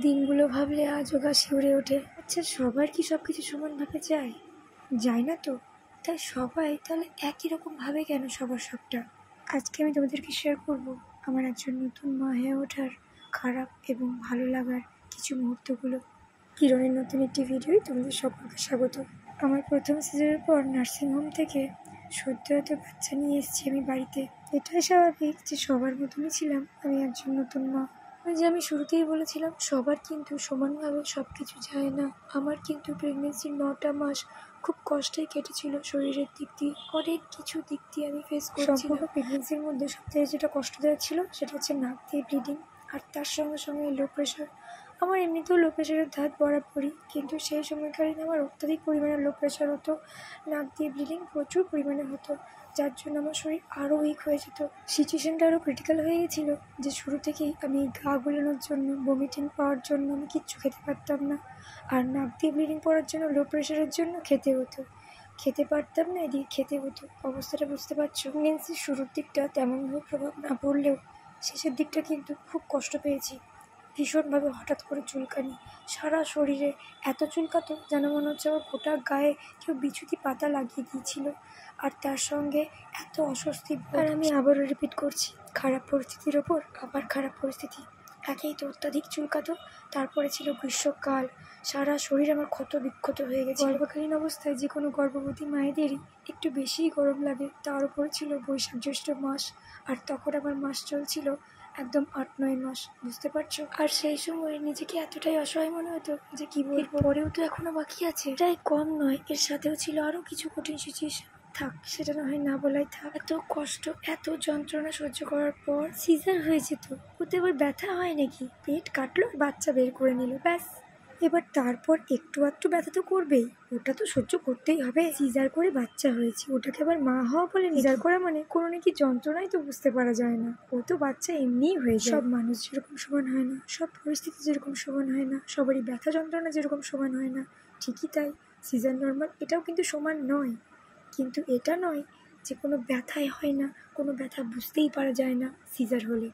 দিনগুলো ভাবলে আজও গা শিউরে ওঠে। আচ্ছা, সবার কি সব কিছু সমানভাবে যায়? যায় না তো। তাই সবাই তাহলে একই রকম ভাবে কেন সবার সবটা? আজকে আমি তোমাদেরকে শেয়ার করব আমার একজন নতুন মা হয়ে ওঠার খারাপ এবং ভালো লাগার কিছু মুহূর্তগুলো। কিরণের নতুন একটি ভিডিওয় তোমাদের সকলকে স্বাগত। আমার প্রথম সিজারের পর নার্সিংহোম থেকে সদ্যজাত বাচ্চা নিয়ে এসেছি আমি বাড়িতে। এটাই স্বাভাবিক যে সবার মতনই ছিলাম আমি একজন নতুন মা। যে আমি শুরুতেই বলেছিলাম, সবার কিন্তু সমানভাবে সব কিছু যায় না। আমার কিন্তু প্রেগনেন্সির 9টা মাস খুব কষ্টেই কেটেছিল। শরীরের দিক দিয়ে অনেক কিছু দিক দিয়ে আমি ফেস করছিলাম। সম্পূর্ণ প্রেগনেন্সির মধ্যে সবথেকে যেটা কষ্টদায়ক ছিল সেটা হচ্ছে নাক দিয়ে ব্লিডিং, আর তার সঙ্গে সঙ্গে লো প্রেশার। আমার এমনিতেও লো প্রেশারের ধাত বরাবরই, কিন্তু সেই সময়কালীন আমার অত্যাধিক পরিমাণে লো প্রেশার হতো, নাক দিয়ে ব্লিডিং প্রচুর পরিমাণে হতো, যার জন্য আমার শরীর আরও উইক হয়ে যেত। সিচুয়েশানটা আরও ক্রিটিক্যাল হয়ে গেছিলো যে শুরু থেকেই আমি গা গুলানোর জন্য, ভমিটিং পাওয়ার জন্য আমি কিচ্ছু খেতে পারতাম না, আর নাক দিয়ে ব্লিডিং পড়ার জন্য লো প্রেশারের জন্য খেতে হতো। খেতে পারতাম না, এদিকে খেতে হতো। অবস্থাটা বুঝতে পারছো? প্রেগনেন্সির শুরুর দিকটা তেমনভাবে প্রভাব না পড়লেও শেষের দিকটা কিন্তু খুব কষ্ট পেয়েছি। ভীষণভাবে হঠাৎ করে চুলকানি, সারা শরীরে এত চুলকাতো যেন মনে হচ্ছে আমার গোটা গায়ে কেউ বিছুতি পাতা লাগিয়ে দিয়েছিল। আর তার সঙ্গে এত অস্বস্তি। আর আমি আবারও রিপিট করছি, খারাপ পরিস্থিতির ওপর আবার খারাপ পরিস্থিতি। একেই তো অত্যাধিক চুলকাতো, তারপরে ছিল গ্রীষ্মকাল, সারা শরীর আমার ক্ষত বিক্ষত হয়ে গেছে। গর্ভকালীন অবস্থায় যে কোনো গর্ভবতী মায়েদেরই একটু বেশিই গরম লাগে। তার উপরে ছিল বৈশাখ জ্যৈষ্ঠ মাস, আর তখন আমার মাস চলছিল একদম 8-9 মাস, বুঝতে পারছো? আর সেই সময় নিজেকে এতটাই অসহায় মনে হতো যে কি বলবো। পরেও তো এখনো বাকি আছে, এটাই কম নয়, এর সাথেও ছিল আরও কিছু কঠিন সিচুয়েশন। থাক, সেটা না হয় না বলাই থাক। এত কষ্ট, এত যন্ত্রণা সহ্য করার পর সিজার হয়েছে, তো ওতে আবার ব্যথা হয় নাকি? পেট কাটলো, বাচ্চা বের করে নিল, ব্যাস। এবার তারপর একটু আধটু ব্যথা তো করবেই, ওটা তো সহ্য করতেই হবে। সিজার করে বাচ্চা হয়েছে, ওটাকে আবার মা হওয়া বলে? সিজার করা মানে কোনো নাকি যন্ত্রণাই তো বুঝতে পারা যায় না, ও তো বাচ্চা এমনিই হয়ে যায়। সব মানুষ যেরকম সমান হয় না, সব পরিস্থিতি যেরকম সমান হয় না, সবারই ব্যথা যন্ত্রণা যেরকম সমান হয় না, ঠিকই তাই সিজার নর্মাল এটাও কিন্তু সমান নয়। কিন্তু এটা নয় যে কোনো ব্যথাই হয় না, কোনো ব্যথা বুঝতেই পারা যায় না সিজার হলে।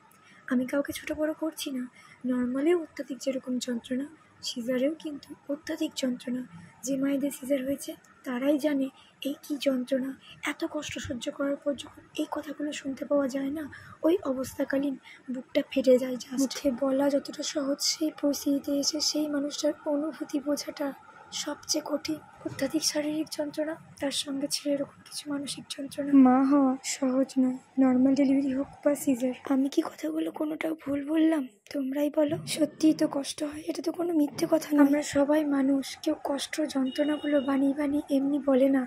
আমি কাউকে ছোটো বড়ো করছি না, নর্মালেও অত্যাধিক যেরকম যন্ত্রণা, সিজারেও কিন্তু অত্যাধিক যন্ত্রণা। যে মায়েদের সিজার হয়েছে তারাই জানে এই কী যন্ত্রণা। এত কষ্ট সহ্য করার পর যখন এই কথাগুলো শুনতে পাওয়া যায় না, ওই অবস্থাকালীন বুকটা ফেটে যায়। মুখে বলা যতটা সহজ, সেই পরিস্থিতিতে এসে সেই মানুষটার অনুভূতি বোঝাটা সবচেয়ে কঠিন। অত্যাধিক শারীরিক যন্ত্রণা, তার সঙ্গে ছিল এরকম কিছু মানসিক যন্ত্রণা। মা হওয়া সহজ নয়, নর্মাল ডেলিভারি হোক বা সিজার। আমি কি কথাগুলো কোনোটাও ভুল বললাম? তোমরাই বলো। সত্যিই তো কষ্ট হয়, এটা তো কোনো মিথ্যে কথা নয়। আমরা সবাই মানুষ, কেউ কষ্ট যন্ত্রণাগুলো বানিয়ে বানিয়ে এমনি বলে না।